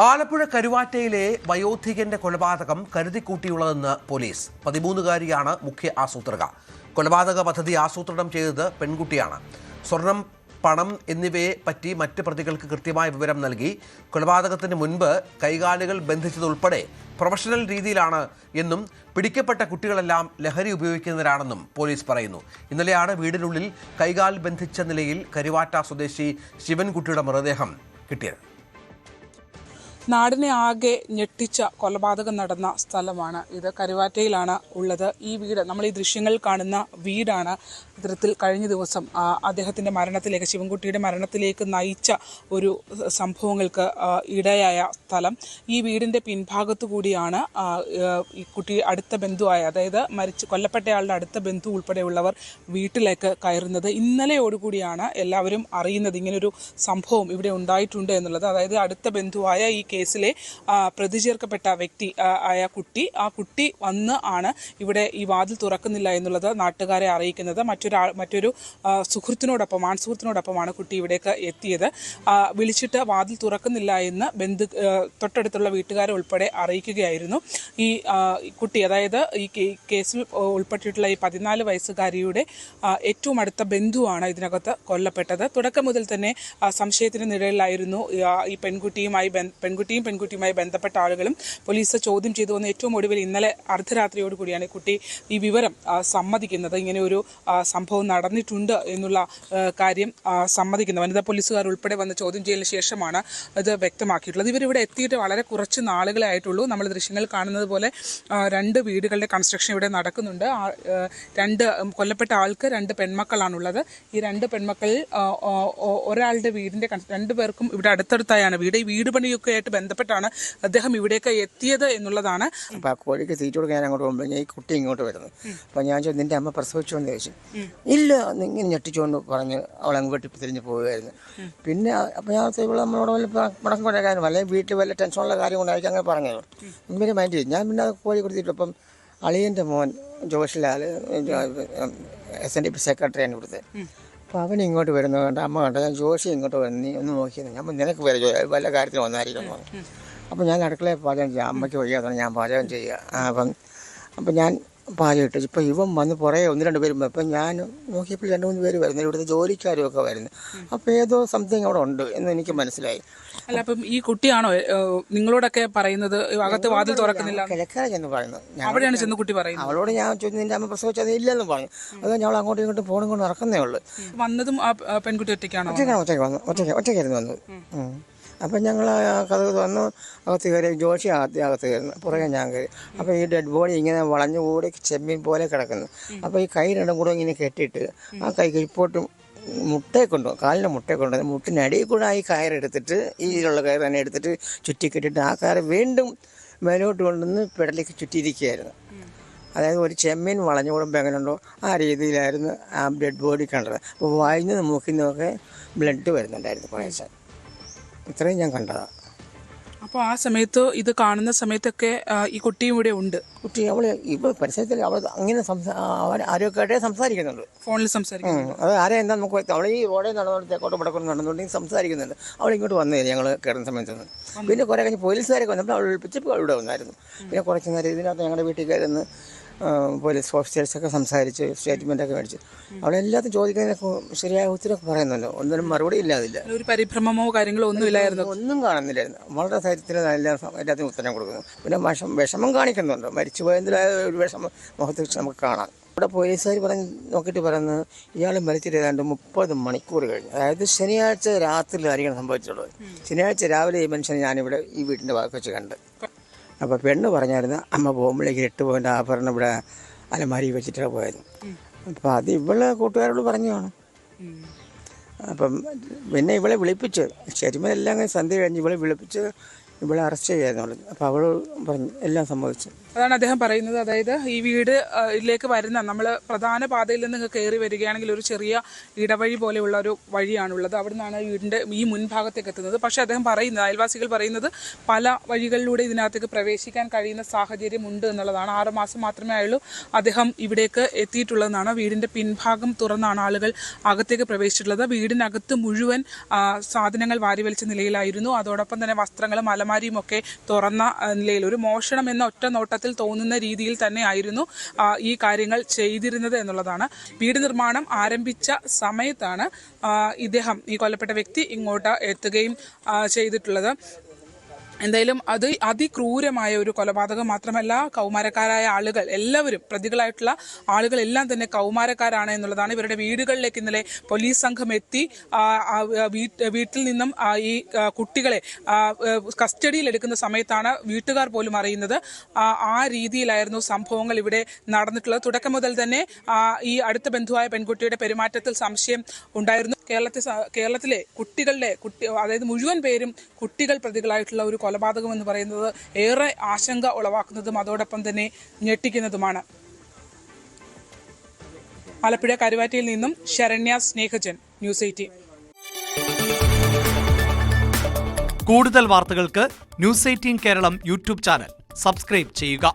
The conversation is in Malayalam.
ആലപ്പുഴ കരുവാറ്റയിലെ വയോധികന്റെ കൊലപാതകം കരുതിക്കൂട്ടിയുള്ളതെന്ന് പോലീസ്. 13-കാരിയാണ് മുഖ്യ ആസൂത്രക. കൊലപാതക പദ്ധതി ആസൂത്രണം ചെയ്തത് പെൺകുട്ടിയാണ്. സ്വർണം, പണം എന്നിവയെ പറ്റി മറ്റ് പ്രതികൾക്ക് കൃത്യമായ വിവരം നൽകി. കൊലപാതകത്തിന് മുൻപ് കൈകാലുകൾ ബന്ധിച്ചതുൾപ്പെടെ പ്രൊഫഷണൽ രീതിയിലാണ് എന്നും പിടിക്കപ്പെട്ട കുട്ടികളെല്ലാം ലഹരി ഉപയോഗിക്കുന്നവരാണെന്നും പോലീസ് പറയുന്നു. ഇന്നലെയാണ് വീടിനുള്ളിൽ കൈകാൽ ബന്ധിച്ച നിലയിൽ കരുവാറ്റ സ്വദേശി ശിവൻകുട്ടിയുടെ മൃതദേഹം കിട്ടിയത്. നാടിനെ ആകെ ഞെട്ടിച്ച കൊലപാതകം നടന്ന സ്ഥലമാണ് ഇത്. കരുവാറ്റയിലാണ് ഉള്ളത്. ഈ വീട്, നമ്മൾ ഈ ദൃശ്യങ്ങൾ കാണുന്ന വീടാണ് ഇത്തരത്തിൽ കഴിഞ്ഞ ദിവസം അദ്ദേഹത്തിൻ്റെ മരണത്തിലേക്ക്, ശിവൻകുട്ടിയുടെ മരണത്തിലേക്ക് നയിച്ച ഒരു സംഭവങ്ങൾക്ക് ഇടയായ സ്ഥലം. ഈ വീടിൻ്റെ പിൻഭാഗത്തു കൂടിയാണ് ഈ കുട്ടി അടുത്ത ബന്ധുവായ, അതായത് കൊല്ലപ്പെട്ടയാളുടെ അടുത്ത ബന്ധു ഉൾപ്പെടെയുള്ളവർ വീട്ടിലേക്ക് കയറുന്നത്. ഇന്നലെയോടുകൂടിയാണ് എല്ലാവരും അറിയുന്നത് ഇങ്ങനൊരു സംഭവം ഇവിടെ ഉണ്ടായിട്ടുണ്ട് എന്നുള്ളത്. അതായത് അടുത്ത ബന്ധുവായ ഈ കേസിലെ പ്രതി ചേർക്കപ്പെട്ട വ്യക്തി ആയ കുട്ടി വന്ന് ആണ് ഇവിടെ ഈ വാതിൽ തുറക്കുന്നില്ല എന്നുള്ളത് നാട്ടുകാരെ അറിയിക്കുന്നത്. മറ്റൊരു സുഹൃത്തിനോടൊപ്പമാണ് കുട്ടി ഇവിടേക്ക് എത്തിയത്. വിളിച്ചിട്ട് വാതിൽ തുറക്കുന്നില്ല എന്ന് തൊട്ടടുത്തുള്ള വീട്ടുകാരെ ഉൾപ്പെടെ അറിയിക്കുകയായിരുന്നു. ഈ കുട്ടി, അതായത് ഈ കേസിൽ ഉൾപ്പെട്ടിട്ടുള്ള ഈ 14 വയസ്സുകാരിയുടെ ഏറ്റവും അടുത്ത ബന്ധുവാണ് ഇതിനകത്ത് കൊല്ലപ്പെട്ടത്. തുടക്കം മുതൽ തന്നെ സംശയത്തിന് നിഴലിലായിരുന്നു ഈ പെൺകുട്ടിയുമായി ബന്ധപ്പെട്ട ആളുകളും. പോലീസ് ചോദ്യം ചെയ്തു വന്ന ഏറ്റവും ഒടുവിൽ ഇന്നലെ അർദ്ധരാത്രിയോടുകൂടിയാണ് കുട്ടി ഈ വിവരം സമ്മതിക്കുന്നത്. ഇങ്ങനെ ഒരു സംഭവം നടന്നിട്ടുണ്ട് എന്നുള്ള കാര്യം സമ്മതിക്കുന്നത്. വനിതാ പോലീസുകാർ ഉൾപ്പെടെ വന്ന് ചോദ്യം ചെയ്യലിന് ശേഷമാണ് ഇത് വ്യക്തമാക്കിയിട്ടുള്ളത്. ഇവരിവിടെ എത്തിയിട്ട് വളരെ കുറച്ച് നാളുകളെ ആയിട്ടുള്ളൂ. നമ്മൾ ദൃശ്യങ്ങൾ കാണുന്നത് പോലെ 2 വീടുകളുടെ കൺസ്ട്രക്ഷൻ ഇവിടെ നടക്കുന്നുണ്ട്. കൊല്ലപ്പെട്ട ആൾക്ക് 2 പെൺമക്കളാണുള്ളത്. ഈ 2 പെൺമക്കളിൽ ഒരാളുടെ വീടിൻ്റെ 2 പേർക്കും ഇവിടെ അടുത്തടുത്തായാണ് വീട്. ഈ വീട് പണിയൊക്കെ ആയിട്ട് ബന്ധപ്പെട്ടാണ് അദ്ദേഹം ഇവിടേക്ക് എത്തിയത് എന്നുള്ളതാണ്. അപ്പോൾ ആ കോഴിക്ക് തീറ്റ കൊടുക്കാൻ ഞാൻ അങ്ങോട്ട് പോകുമ്പോൾ ഈ കുട്ടി ഇങ്ങോട്ട് വരുന്നു. അപ്പോൾ ഞാൻ ചോദിച്ചു, നിൻ്റെ അമ്മ പ്രസവിച്ചോന്ന് ചോദിച്ചു. ഇല്ല, ഇങ്ങനെ ഞെട്ടിച്ചോണ്ട് പറഞ്ഞ് അവളങ്ങ് വെട്ടി തിരിഞ്ഞ് പോവുകയായിരുന്നു. പിന്നെ അപ്പോൾ ഞാൻ ഇവിടെ നമ്മളോട് വല്ല മുടക്കം കൊണ്ടായിരുന്നു, അല്ലെങ്കിൽ വീട്ടിൽ വല്ല ടെൻഷനുള്ള കാര്യം കൊണ്ടായിരിക്കും അങ്ങനെ പറഞ്ഞത്. പിന്നെ മൈൻഡ് ചെയ്തു. ഞാൻ പിന്നെ കോഴി കൊടുത്തിട്ടപ്പം അളിയൻ്റെ മോൻ ജോഷിലാൽ SNDP സെക്രട്ടറിയാണ് ഇവിടുത്തെ. അപ്പോൾ അവൻ ഇങ്ങോട്ട് വരുന്നത് കണ്ട് അമ്മ കണ്ട, ഞാൻ ജോഷി ഇങ്ങോട്ട് വന്ന് നീ ഒന്ന് നോക്കിയത്. ഞാൻ നിനക്ക് വല്ല കാര്യത്തിൽ വന്നായിരിക്കും. അപ്പോൾ ഞാൻ അടുക്കളയിൽ പാചകം ചെയ്യാം, അമ്മയ്ക്ക് വയ്യാതെ ഞാൻ പാചകം ചെയ്യുക. അപ്പം ഞാൻ പാചകം ഇട്ടു. ഇപ്പോൾ ഇവൻ വന്ന് പുറകെ 1-2 പേരും. അപ്പം ഞാൻ നോക്കിയപ്പോൾ 2-3 പേര് വരുന്നു, ഇവിടുത്തെ ജോലിക്കാരും ഒക്കെ വരുന്നു. അപ്പോൾ ഏതോ സംതിങ് അവിടെ ഉണ്ട് എന്ന് എനിക്ക് മനസ്സിലായി. അല്ല, അപ്പം ഈ കുട്ടിയാണോ നിങ്ങളോടൊക്കെ പറയുന്നത് അകത്ത് വാതിൽ തുറക്കുന്നില്ല? കിഴക്കാരെ ചെന്ന് പറയുന്നു. അവിടെയാണ് ചെന്ന് കുട്ടി പറയുന്നത്. അവളോട് ഞാൻ ചോദിച്ചു, നിൻ്റെ അമ്മ പ്രസവിച്ചത് ഇല്ലെന്ന് പറഞ്ഞു. അത് ഞങ്ങൾ അങ്ങോട്ടും ഇങ്ങോട്ടും ഫോണും കൊണ്ട് നടക്കുന്നേ ഉള്ളൂ. വന്നതും ആ പെൺകുട്ടി ഒറ്റയ്ക്കാണോ? ഒറ്റയ്ക്കായിരുന്നു വന്നത്. അപ്പം ഞങ്ങൾ കഥ വന്നു, അകത്ത് കയറി. ജോഷി അകത്ത് കയറുന്നു, പുറകെ ഞാൻ കയറി. അപ്പോൾ ഈ ഡെഡ് ബോഡി ഇങ്ങനെ വളഞ്ഞുകൂടി ചെമ്മീൻ പോലെ കിടക്കുന്നു. അപ്പോൾ ഈ കൈ 2 കൂടെ ഇങ്ങനെ കെട്ടിയിട്ട് ആ കൈക്ക് ഇപ്പോട്ടും മുട്ടയെ കൊണ്ടുപോകും, കാലിൻ്റെ മുട്ടയെ കൊണ്ടുപോകും. മുട്ടിനടിയിൽ കൂടെ ഈ കയറെടുത്തിട്ട്, ഈ ഇതിലുള്ള കയർ തന്നെ എടുത്തിട്ട് ചുറ്റിക്കെട്ടിട്ട് ആ കയർ വീണ്ടും മേലോട്ട് കൊണ്ടുവന്ന് പെടലേക്ക് ചുറ്റിയിരിക്കുകയായിരുന്നു. അതായത് ഒരു ചെമ്മീൻ വളഞ്ഞുകൂടുമ്പോൾ എങ്ങനെയുണ്ടോ ആ രീതിയിലായിരുന്നു ആ ഡെഡ് ബോഡി കണ്ടത്. അപ്പോൾ വായിന്ന് മൂക്കിൽ നിന്നൊക്കെ ബ്ലഡ് വരുന്നുണ്ടായിരുന്നു കുറേശ്ശെ. ഇത്രയും ഞാൻ കണ്ടതാണ്. അപ്പോൾ ആ സമയത്ത്, ഇത് കാണുന്ന സമയത്തൊക്കെ ഈ കുട്ടിയും ഇവിടെ ഉണ്ട്. കുട്ടി ഇപ്പോൾ പരിസരത്തിൽ അവൾ അങ്ങനെ ആരോഗ്യമായിട്ടേ സംസാരിക്കുന്നുണ്ട്, ഫോണിൽ സംസാരിക്കുന്നു. അത് ആരെ എന്താ നമുക്ക്, അവൾ ഈ ഓടെ നടന്നുകൊണ്ട് തെക്കോട്ട് മുടക്കം നടന്നുകൊണ്ടെങ്കിൽ സംസാരിക്കുന്നുണ്ട്. അവൾ ഇങ്ങോട്ട് വന്നില്ല ഞങ്ങൾ കയറുന്ന സമയത്തൊന്നും. പിന്നെ കുറേ കഴിഞ്ഞ് പോലീസുകാരൊക്കെ വന്നപ്പോൾ അവൾ വിളിപ്പിച്ചപ്പോൾ ഇവിടെ വന്നായിരുന്നു. പിന്നെ കുറച്ച് നേരം ഇതിനകത്ത് ഞങ്ങളുടെ വീട്ടിൽ കയറുന്ന പോലീസ് ഓഫീസേഴ്സൊക്കെ സംസാരിച്ച് സ്റ്റേറ്റ്മെൻറ്റൊക്കെ മേടിച്ച് അവളെല്ലാത്തും ചോദിക്കുന്നതിനൊക്കെ ശരിയായ ഉത്തരവൊക്കെ പറയുന്നല്ലോ. ഒന്നിനും മറുപടി ഇല്ലാതില്ല. ഒരു പരിഭ്രമമോ കാര്യങ്ങളോ ഒന്നുമില്ലായിരുന്നു. ഒന്നും കാണുന്നില്ലായിരുന്നു. വളരെ ധൈര്യത്തിൽ എല്ലാത്തിനും ഉത്തരം കൊടുക്കുന്നു. പിന്നെ വിഷമം കാണിക്കുന്നുണ്ട്. മരിച്ചുപോയതിൻ്റെതായ ഒരു വിഷമം മുഖത്ത് നമുക്ക് കാണാം. ഇവിടെ പോലീസുകാർ നോക്കിയിട്ട് പറയുന്നത് ഇയാൾ മരിച്ചിട്ട് ഏതാണ്ട് 30 മണിക്കൂർ കഴിഞ്ഞു. അതായത് ശനിയാഴ്ച രാത്രിയിലായിരിക്കണം സംഭവിച്ചിട്ടുള്ളത്. ശനിയാഴ്ച രാവിലെ ഈ മനുഷ്യനെ ഞാനിവിടെ ഈ വീട്ടിൻ്റെ ഭാഗത്ത് വെച്ച് കണ്ട്. അപ്പോൾ പെണ്ണ് പറഞ്ഞായിരുന്നു, അമ്മ പോകുമ്പോഴേക്ക് 8 പോയിൻ്റ് ആഭരണം ഇവിടെ അലമാരി വെച്ചിട്ടാണ് പോയത്. അപ്പോൾ അത് ഇവളെ കൂട്ടുകാരോട് പറഞ്ഞു കാണും. അപ്പം പിന്നെ ഇവളെ വിളിപ്പിച്ച് സ്റ്റേറ്റ്മെൻ്റ് എല്ലാം സന്ധ്യ കഴിഞ്ഞ് ഇവളെ വിളിപ്പിച്ച് ഇവളെ അറസ്റ്റ് ചെയ്യാന്നുള്ളത്. അപ്പോൾ അവൾ പറഞ്ഞു എല്ലാം സമ്മതിച്ചു. അതാണ് അദ്ദേഹം പറയുന്നത്. അതായത് ഈ വീടിലേക്ക് വരുന്ന, നമ്മൾ പ്രധാന പാതയിൽ നിന്ന് കയറി വരികയാണെങ്കിൽ ഒരു ചെറിയ ഇടവഴി പോലെയുള്ള ഒരു വഴിയാണുള്ളത്. അവിടെ നിന്നാണ് വീടിൻ്റെ ഈ മുൻഭാഗത്തേക്ക് എത്തുന്നത്. പക്ഷേ അദ്ദേഹം പറയുന്നത്, അയൽവാസികൾ പറയുന്നത്, പല വഴികളിലൂടെ ഇതിനകത്തേക്ക് പ്രവേശിക്കാൻ കഴിയുന്ന സാഹചര്യം ഉണ്ട് എന്നുള്ളതാണ്. 6 മാസം മാത്രമേ ആയുള്ളൂ അദ്ദേഹം ഇവിടേക്ക് എത്തിയിട്ടുള്ളതെന്നാണ്. വീടിൻ്റെ പിൻഭാഗം തുറന്നാണ് ആളുകൾ അകത്തേക്ക് പ്രവേശിച്ചിട്ടുള്ളത്. വീടിനകത്ത് മുഴുവൻ സാധനങ്ങൾ വാരി വലിച്ച നിലയിലായിരുന്നു. അതോടൊപ്പം തന്നെ വസ്ത്രങ്ങളും അലമാരകളും അലമാരിയും ഒക്കെ തുറന്ന നിലയിൽ ഒരു മോഷണം എന്ന ഒറ്റ നോട്ടത്തിൽ തോന്നുന്ന രീതിയിൽ തന്നെ ആയിരുന്നു ഈ കാര്യങ്ങൾ ചെയ്തിരുന്നത് എന്നുള്ളതാണ്. വീട് നിർമ്മാണം ആരംഭിച്ച സമയത്താണ് ഇദ്ദേഹം, ഈ കൊല്ലപ്പെട്ട വ്യക്തി, ഇങ്ങോട്ട് എത്തുകയും ചെയ്തിട്ടുള്ളത്. എന്തായാലും അത് അതിക്രൂരമായ ഒരു കൊലപാതകം മാത്രമല്ല, കൗമാരക്കാരായ ആളുകൾ എല്ലാവരും, പ്രതികളായിട്ടുള്ള ആളുകളെല്ലാം തന്നെ കൗമാരക്കാരാണ് എന്നുള്ളതാണ്. ഇവരുടെ വീടുകളിലേക്ക് ഇന്നലെ പോലീസ് സംഘം എത്തി വീട്ടിൽ നിന്നും ഈ കുട്ടികളെ കസ്റ്റഡിയിൽ എടുക്കുന്ന സമയത്താണ് വീട്ടുകാർ പോലും അറിയുന്നത്. ആ രീതിയിലായിരുന്നു സംഭവങ്ങൾ ഇവിടെ നടന്നിട്ടുള്ളത്. തുടക്കം മുതൽ തന്നെ ഈ അടുത്ത ബന്ധുവായ പെൺകുട്ടിയുടെ പെരുമാറ്റത്തിൽ സംശയം ഉണ്ടായിരുന്നു. കേരളത്തിലെ അതായത് മുഴുവൻ പേരും കുട്ടികൾ പ്രതികളായിട്ടുള്ള ഒരു കൊലപാതകം എന്ന് പറയുന്നത് ഏറെ ആശങ്ക ഉളവാക്കുന്നതും അതോടൊപ്പം തന്നെ ഞെട്ടിക്കുന്നതുമാണ്. ആലപ്പുഴ കരുവാറ്റയിൽ നിന്നും ശരണ്യ സ്നേഹജൻ, ന്യൂസ് 18. കൂടുതൽ വാർത്തകൾക്ക് news 18 Keralam YouTube channel subscribe ചെയ്യുക.